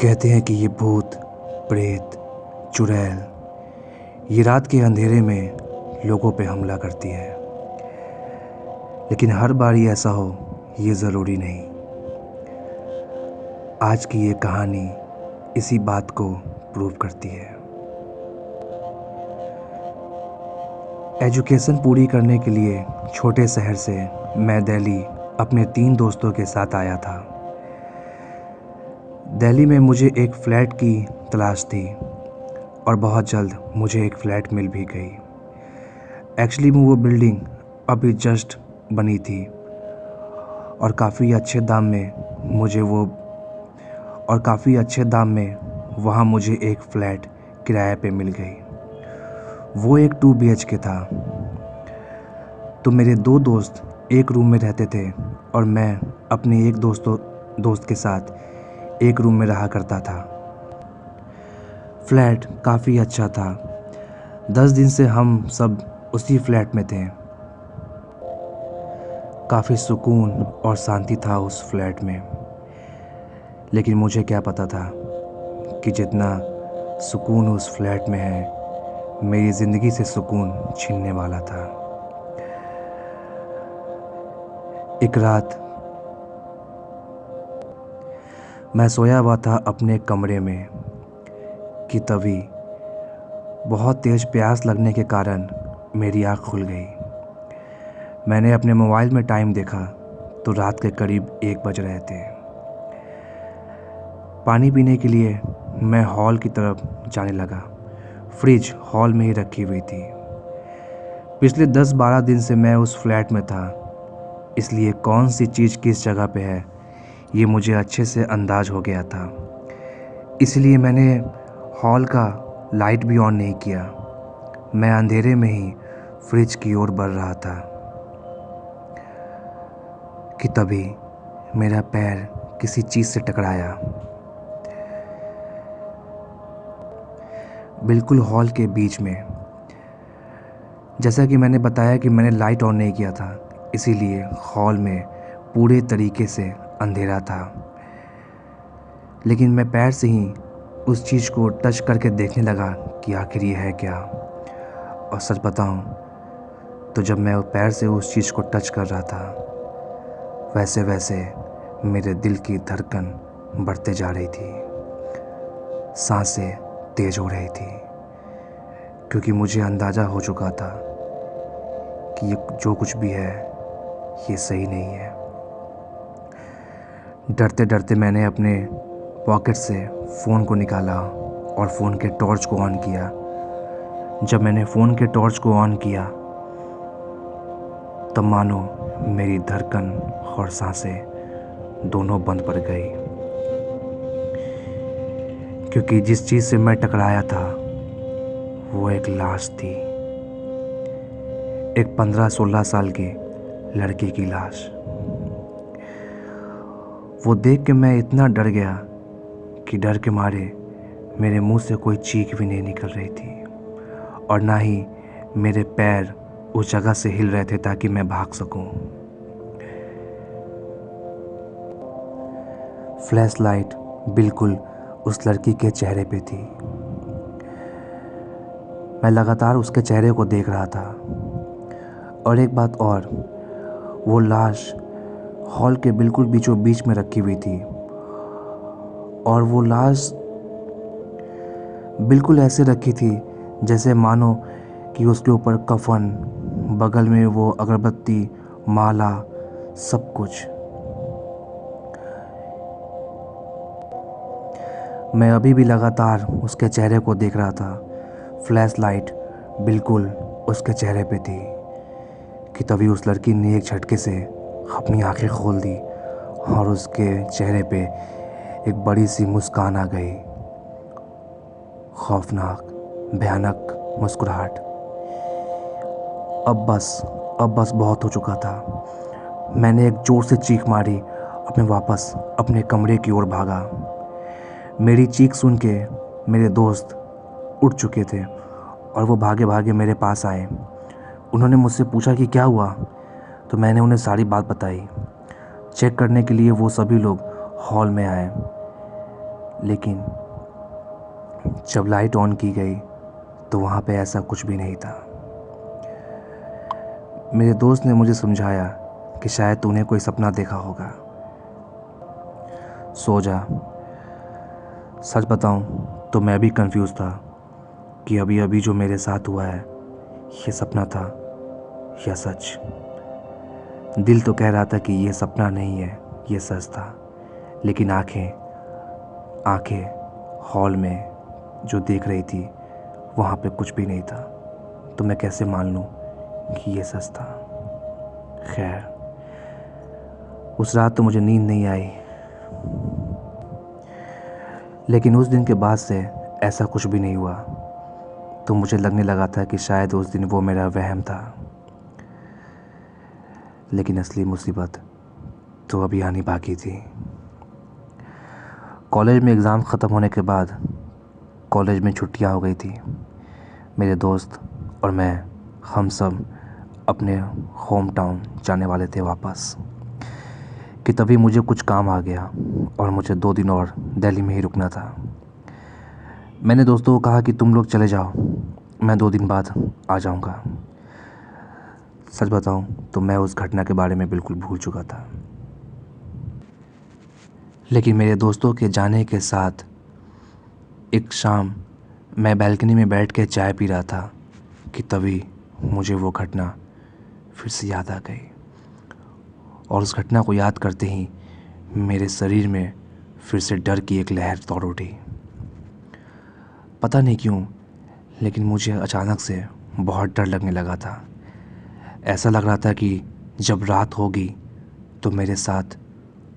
कहते हैं कि ये भूत, प्रेत, चुड़ैल ये रात के अंधेरे में लोगों पे हमला करती है। लेकिन हर बार ही ऐसा हो ये ज़रूरी नहीं। आज की ये कहानी इसी बात को प्रूव करती है। एजुकेशन पूरी करने के लिए छोटे शहर से मैं दिल्ली अपने 3 दोस्तों के साथ आया था। दिल्ली में मुझे एक फ़्लैट की तलाश थी और बहुत जल्द मुझे एक फ़्लैट मिल भी गई। एक्चुअली वो बिल्डिंग अभी जस्ट बनी थी और काफ़ी अच्छे दाम में वहाँ मुझे एक फ़्लैट किराए पे मिल गई। वो एक 2 BHK था। तो मेरे 2 दोस्त एक रूम में रहते थे और मैं अपने एक दोस्त के साथ एक रूम में रहा करता था। फ्लैट काफ़ी अच्छा था। 10 दिन से हम सब उसी फ्लैट में थे। काफ़ी सुकून और शांति था उस फ्लैट में। लेकिन मुझे क्या पता था कि जितना सुकून उस फ्लैट में है, मेरी ज़िंदगी से सुकून छीनने वाला था। एक रात मैं सोया हुआ था अपने कमरे में कि तभी बहुत तेज़ प्यास लगने के कारण मेरी आँख खुल गई। मैंने अपने मोबाइल में टाइम देखा तो रात के करीब 1 बज रहे थे। पानी पीने के लिए मैं हॉल की तरफ जाने लगा। फ्रिज हॉल में ही रखी हुई थी। पिछले 10-12 दिन से मैं उस फ्लैट में था, इसलिए कौन सी चीज़ किस जगह पे है ये मुझे अच्छे से अंदाज़ हो गया था। इसलिए मैंने हॉल का लाइट भी ऑन नहीं किया। मैं अंधेरे में ही फ्रिज की ओर बढ़ रहा था कि तभी मेरा पैर किसी चीज़ से टकराया। बिल्कुल हॉल के बीच में। जैसा कि मैंने बताया कि मैंने लाइट ऑन नहीं किया था, इसीलिए हॉल में पूरे तरीके से अंधेरा था। लेकिन मैं पैर से ही उस चीज़ को टच करके देखने लगा कि आखिर ये है क्या। और सच बताऊं तो जब मैं पैर से उस चीज़ को टच कर रहा था, वैसे वैसे मेरे दिल की धड़कन बढ़ते जा रही थी, सांसें तेज़ हो रही थी, क्योंकि मुझे अंदाज़ा हो चुका था कि ये जो कुछ भी है ये सही नहीं है। डरते डरते मैंने अपने पॉकेट से फ़ोन को निकाला और फ़ोन के टॉर्च को ऑन किया। जब मैंने फ़ोन के टॉर्च को ऑन किया तब मानो मेरी धड़कन और सांसें दोनों बंद पड़ गई, क्योंकि जिस चीज़ से मैं टकराया था वो एक लाश थी। एक 15-16 साल की लड़की की लाश। वो देख के मैं इतना डर गया कि डर के मारे मेरे मुंह से कोई चीख भी नहीं निकल रही थी और ना ही मेरे पैर उस जगह से हिल रहे थे ताकि मैं भाग सकूं। फ्लैश लाइट बिल्कुल उस लड़की के चेहरे पे थी। मैं लगातार उसके चेहरे को देख रहा था। और एक बात और, वो लाश हॉल के बिल्कुल बीचों बीच में रखी हुई थी और वो लाश बिल्कुल ऐसे रखी थी जैसे मानो कि उसके ऊपर कफन, बगल में वो अगरबत्ती, माला, सब कुछ। मैं अभी भी लगातार उसके चेहरे को देख रहा था। फ्लैश लाइट बिल्कुल उसके चेहरे पे थी कि तभी उस लड़की ने एक झटके से अपनी आंखें खोल दी और उसके चेहरे पे एक बड़ी सी मुस्कान आ गई। खौफनाक, भयानक मुस्कुराहट। अब बस बहुत हो चुका था। मैंने एक ज़ोर से चीख मारी और मैं वापस अपने कमरे की ओर भागा। मेरी चीख सुन के मेरे दोस्त उठ चुके थे और वो भागे भागे मेरे पास आए। उन्होंने मुझसे पूछा कि क्या हुआ, तो मैंने उन्हें सारी बात बताई। चेक करने के लिए वो सभी लोग हॉल में आए लेकिन जब लाइट ऑन की गई तो वहाँ पे ऐसा कुछ भी नहीं था। मेरे दोस्त ने मुझे समझाया कि शायद तूने कोई सपना देखा होगा, सो जा। सच बताऊं तो मैं भी कंफ्यूज था कि अभी अभी जो मेरे साथ हुआ है ये सपना था या सच। दिल तो कह रहा था कि ये सपना नहीं है, ये सच था, लेकिन आंखें हॉल में जो देख रही थी वहाँ पे कुछ भी नहीं था, तो मैं कैसे मान लूँ कि ये सच था। खैर, उस रात तो मुझे नींद नहीं आई, लेकिन उस दिन के बाद से ऐसा कुछ भी नहीं हुआ, तो मुझे लगने लगा था कि शायद उस दिन वो मेरा वहम था। लेकिन असली मुसीबत तो अभी आनी बाकी थी। कॉलेज में एग्ज़ाम ख़त्म होने के बाद कॉलेज में छुट्टियां हो गई थी। मेरे दोस्त और मैं, हम सब अपने होम टाउन जाने वाले थे वापस, कि तभी मुझे कुछ काम आ गया और मुझे 2 दिन और दिल्ली में ही रुकना था। मैंने दोस्तों को कहा कि तुम लोग चले जाओ, मैं 2 दिन बाद आ जाऊंगा। सच बताऊं तो मैं उस घटना के बारे में बिल्कुल भूल चुका था, लेकिन मेरे दोस्तों के जाने के साथ एक शाम मैं बैल्कनी में बैठ के चाय पी रहा था कि तभी मुझे वो घटना फिर से याद आ गई, और उस घटना को याद करते ही मेरे शरीर में फिर से डर की एक लहर दौड़ उठी। पता नहीं क्यों, लेकिन मुझे अचानक से बहुत डर लगने लगा था। ऐसा लग रहा था कि जब रात होगी तो मेरे साथ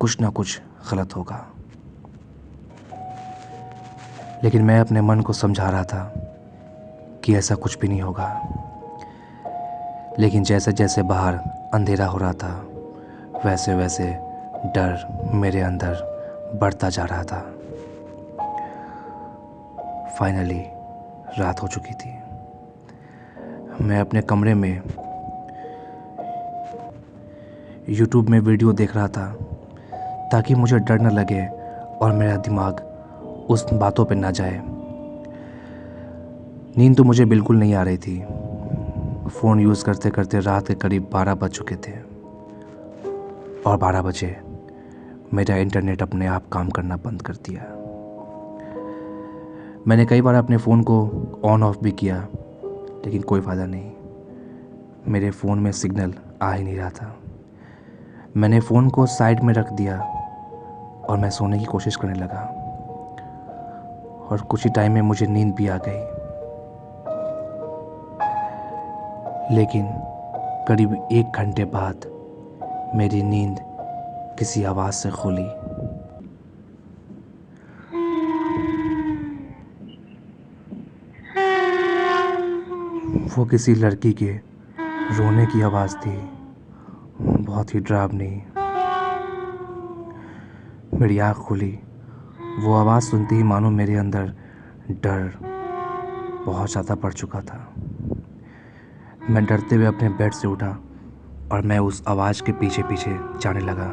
कुछ ना कुछ गलत होगा, लेकिन मैं अपने मन को समझा रहा था कि ऐसा कुछ भी नहीं होगा। लेकिन जैसे जैसे बाहर अंधेरा हो रहा था वैसे वैसे डर मेरे अंदर बढ़ता जा रहा था। फाइनली रात हो चुकी थी। मैं अपने कमरे में यूट्यूब में वीडियो देख रहा था ताकि मुझे डर न लगे और मेरा दिमाग उस बातों पे ना जाए। नींद तो मुझे बिल्कुल नहीं आ रही थी। फ़ोन यूज़ करते करते रात के करीब 12 बज चुके थे, और 12 बजे मेरा इंटरनेट अपने आप काम करना बंद कर दिया। मैंने कई बार अपने फ़ोन को ऑन ऑफ भी किया, लेकिन कोई फ़ायदा नहीं। मेरे फ़ोन में सिग्नल आ ही नहीं रहा था। मैंने फ़ोन को साइड में रख दिया और मैं सोने की कोशिश करने लगा, और कुछ ही टाइम में मुझे नींद भी आ गई। लेकिन करीब 1 घंटे बाद मेरी नींद किसी आवाज़ से खुली। वो किसी लड़की के रोने की आवाज़ थी, बहुत ही डरावनी। मेरी आँख खुली। वो आवाज़ सुनते ही मानो मेरे अंदर डर बहुत ज़्यादा बढ़ चुका था। मैं डरते हुए अपने बेड से उठा और मैं उस आवाज़ के पीछे पीछे जाने लगा।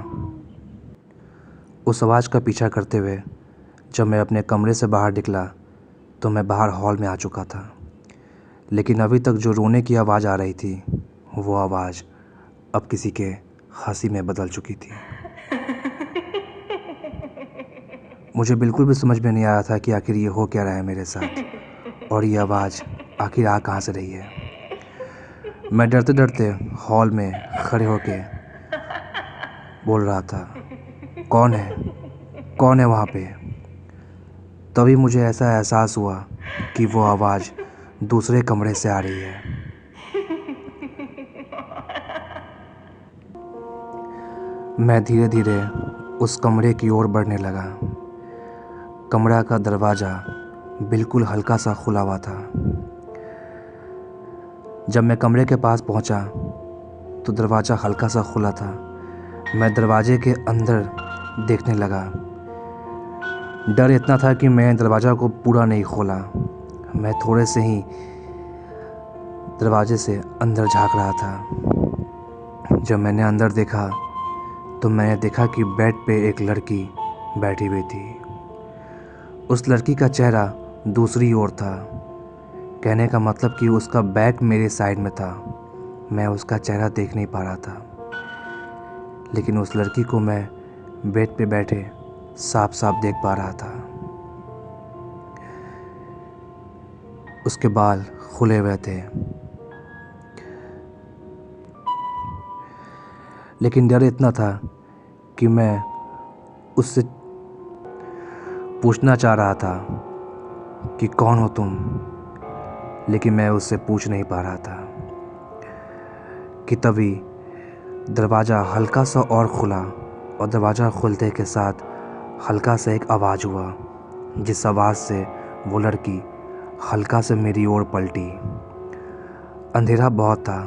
उस आवाज़ का पीछा करते हुए जब मैं अपने कमरे से बाहर निकला तो मैं बाहर हॉल में आ चुका था। लेकिन अभी तक जो रोने की आवाज़ आ रही थी वो आवाज़ अब किसी के हंसी में बदल चुकी थी। मुझे बिल्कुल भी समझ में नहीं आ रहा था कि आखिर ये हो क्या रहा है मेरे साथ, और ये आवाज़ आखिर आ कहाँ से रही है। मैं डरते डरते हॉल में खड़े होके बोल रहा था, कौन है वहाँ पे। तभी मुझे ऐसा एहसास हुआ कि वो आवाज़ दूसरे कमरे से आ रही है। मैं धीरे धीरे उस कमरे की ओर बढ़ने लगा। कमरा का दरवाज़ा बिल्कुल हल्का सा खुला हुआ था। जब मैं कमरे के पास पहुंचा तो दरवाज़ा हल्का सा खुला था। मैं दरवाजे के अंदर देखने लगा। डर इतना था कि मैं दरवाज़ा को पूरा नहीं खोला। मैं थोड़े से ही दरवाजे से अंदर झांक रहा था। जब मैंने अंदर देखा तो मैंने देखा कि बेड पे एक लड़की बैठी हुई थी। उस लड़की का चेहरा दूसरी ओर था। कहने का मतलब कि उसका बैक मेरे साइड में था। मैं उसका चेहरा देख नहीं पा रहा था, लेकिन उस लड़की को मैं बेड पे बैठे साफ साफ देख पा रहा था। उसके बाल खुले हुए थे, लेकिन डर इतना था कि मैं उससे पूछना चाह रहा था कि कौन हो तुम, लेकिन मैं उससे पूछ नहीं पा रहा था कि तभी दरवाज़ा हल्का सा और खुला, और दरवाज़ा खुलते के साथ हल्का सा एक आवाज़ हुआ, जिस आवाज़ से वो लड़की हल्का से मेरी ओर पलटी। अंधेरा बहुत था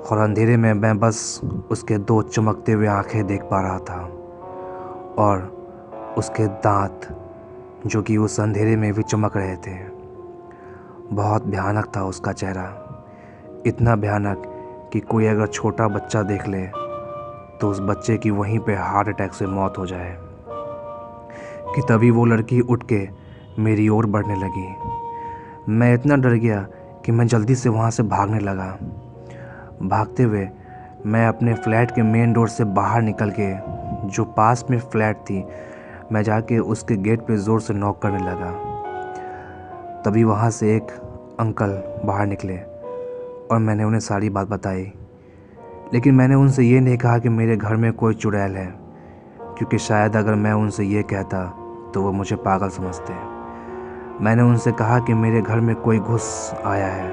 और अंधेरे में मैं बस उसके दो चमकते हुए आंखें देख पा रहा था, और उसके दांत जो कि उस अंधेरे में भी चमक रहे थे। बहुत भयानक था उसका चेहरा, इतना भयानक कि कोई अगर छोटा बच्चा देख ले तो उस बच्चे की वहीं पे हार्ट अटैक से मौत हो जाए। कि तभी वो लड़की उठ के मेरी ओर बढ़ने लगी। मैं इतना डर गया कि मैं जल्दी से वहाँ से भागने लगा। भागते हुए मैं अपने फ्लैट के मेन डोर से बाहर निकल के, जो पास में फ्लैट थी, मैं जाके उसके गेट पे ज़ोर से नॉक करने लगा। तभी वहाँ से एक अंकल बाहर निकले और मैंने उन्हें सारी बात बताई, लेकिन मैंने उनसे ये नहीं कहा कि मेरे घर में कोई चुड़ैल है, क्योंकि शायद अगर मैं उनसे ये कहता तो वो मुझे पागल समझते। मैंने उनसे कहा कि मेरे घर में कोई घुस आया है।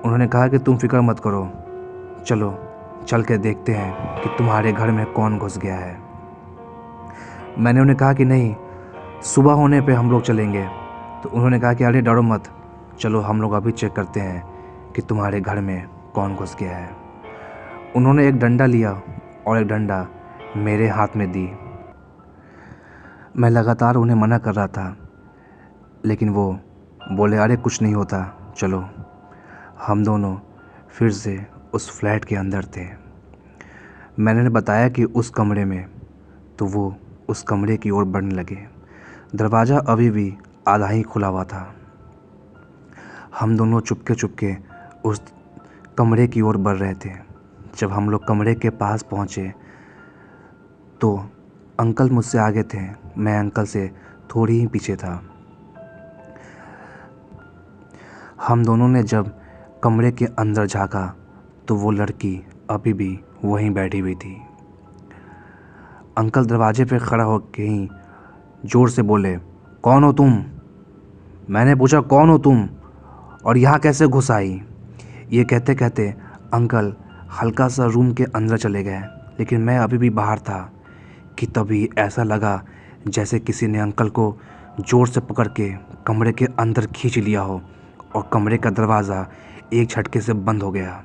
उन्होंने कहा कि तुम फिक्र मत करो, चलो चल के देखते हैं कि तुम्हारे घर में कौन घुस गया है। मैंने उन्हें कहा कि नहीं, सुबह होने पे हम लोग चलेंगे। तो उन्होंने कहा कि अरे डरो मत, चलो हम लोग अभी चेक करते हैं कि तुम्हारे घर में कौन घुस गया है। उन्होंने एक डंडा लिया और एक डंडा मेरे हाथ में दी। मैं लगातार उन्हें मना कर रहा था, लेकिन वो बोले अरे कुछ नहीं होता, चलो। हम दोनों फिर से उस फ्लैट के अंदर थे। मैंने उन्हें बताया कि उस कमरे में, तो वो उस कमरे की ओर बढ़ने लगे। दरवाज़ा अभी भी आधा ही खुला हुआ था। हम दोनों चुपके चुपके उस कमरे की ओर बढ़ रहे थे। जब हम लोग कमरे के पास पहुँचे तो अंकल मुझसे आगे थे, मैं अंकल से थोड़ी ही पीछे था। हम दोनों ने जब कमरे के अंदर झांका तो वो लड़की अभी भी वहीं बैठी हुई थी। अंकल दरवाजे पे खड़ा होकर ही ज़ोर से बोले, कौन हो तुम? मैंने पूछा कौन हो तुम और यहाँ कैसे घुस आई? ये कहते कहते अंकल हल्का सा रूम के अंदर चले गए, लेकिन मैं अभी भी बाहर था। कि तभी ऐसा लगा जैसे किसी ने अंकल को ज़ोर से पकड़ के कमरे के अंदर खींच लिया हो, और कमरे का दरवाज़ा एक झटके से बंद हो गया।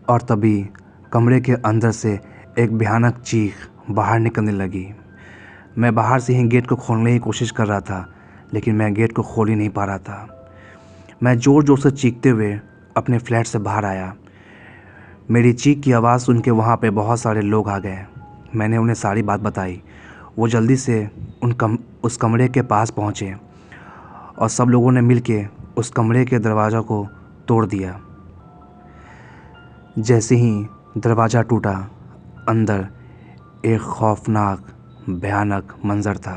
और तभी कमरे के अंदर से एक भयानक चीख बाहर निकलने लगी। मैं बाहर से ही गेट को खोलने की कोशिश कर रहा था, लेकिन मैं गेट को खोल ही नहीं पा रहा था। मैं ज़ोर ज़ोर से चीखते हुए अपने फ्लैट से बाहर आया। मेरी चीख की आवाज़ सुन के वहाँ पे बहुत सारे लोग आ गए। मैंने उन्हें सारी बात बताई। वो जल्दी से उस कमरे के पास पहुँचे और सब लोगों ने मिलके उस कमरे के दरवाज़ा को तोड़ दिया। जैसे ही दरवाज़ा टूटा, अंदर एक खौफनाक भयानक मंज़र था।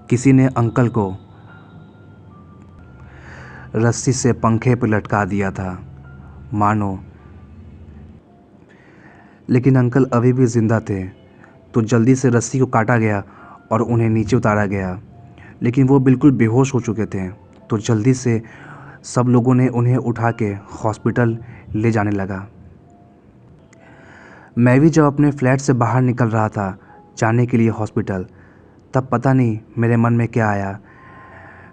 किसी ने अंकल को रस्सी से पंखे पर लटका दिया था, मानो। लेकिन अंकल अभी भी ज़िंदा थे, तो जल्दी से रस्सी को काटा गया और उन्हें नीचे उतारा गया। लेकिन वो बिल्कुल बेहोश हो चुके थे, तो जल्दी से सब लोगों ने उन्हें उठा के हॉस्पिटल ले जाने लगा। मैं भी जब अपने फ्लैट से बाहर निकल रहा था जाने के लिए हॉस्पिटल, तब पता नहीं मेरे मन में क्या आया।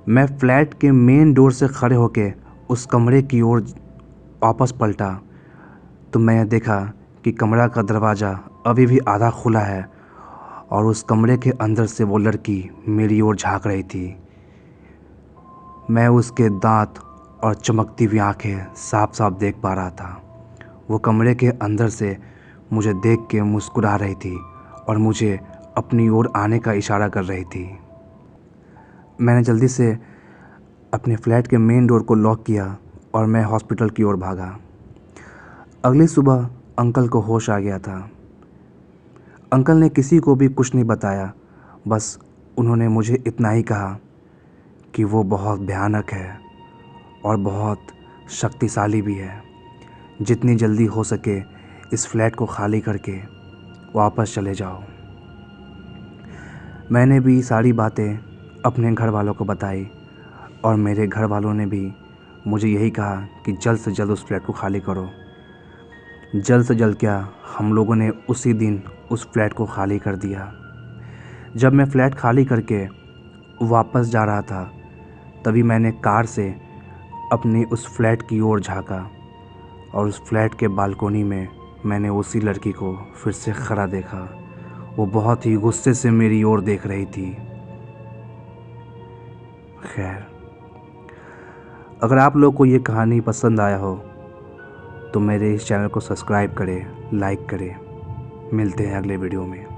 मैं फ्लैट के मेन डोर से खड़े होके उस कमरे की ओर वापस पलटा, तो मैंने देखा कि कमरा का दरवाज़ा अभी भी आधा खुला है और उस कमरे के अंदर से वो लड़की मेरी ओर झांक रही थी। मैं उसके दांत और चमकती हुई आंखें साफ साफ देख पा रहा था। वो कमरे के अंदर से मुझे देख के मुस्कुरा रही थी और मुझे अपनी ओर आने का इशारा कर रही थी। मैंने जल्दी से अपने फ्लैट के मेन डोर को लॉक किया और मैं हॉस्पिटल की ओर भागा। अगली सुबह अंकल को होश आ गया था। अंकल ने किसी को भी कुछ नहीं बताया, बस उन्होंने मुझे इतना ही कहा कि वो बहुत भयानक है और बहुत शक्तिशाली भी है। जितनी जल्दी हो सके इस फ्लैट को खाली करके वापस चले जाओ। मैंने भी सारी बातें अपने घर वालों को बताई और मेरे घर वालों ने भी मुझे यही कहा कि जल्द से जल्द उस फ्लैट को खाली करो। जल्द से जल्द क्या, हम लोगों ने उसी दिन उस फ्लैट को खाली कर दिया। जब मैं फ्लैट खाली करके वापस जा रहा था, तभी मैंने कार से अपनी उस फ्लैट की ओर झांका और उस फ्लैट के बालकोनी में मैंने उसी लड़की को फिर से खड़ा देखा। वो बहुत ही गुस्से से मेरी ओर देख रही थी। खैर, अगर आप लोग को ये कहानी पसंद आया हो तो मेरे इस चैनल को सब्सक्राइब करें, लाइक करें। मिलते हैं अगले वीडियो में।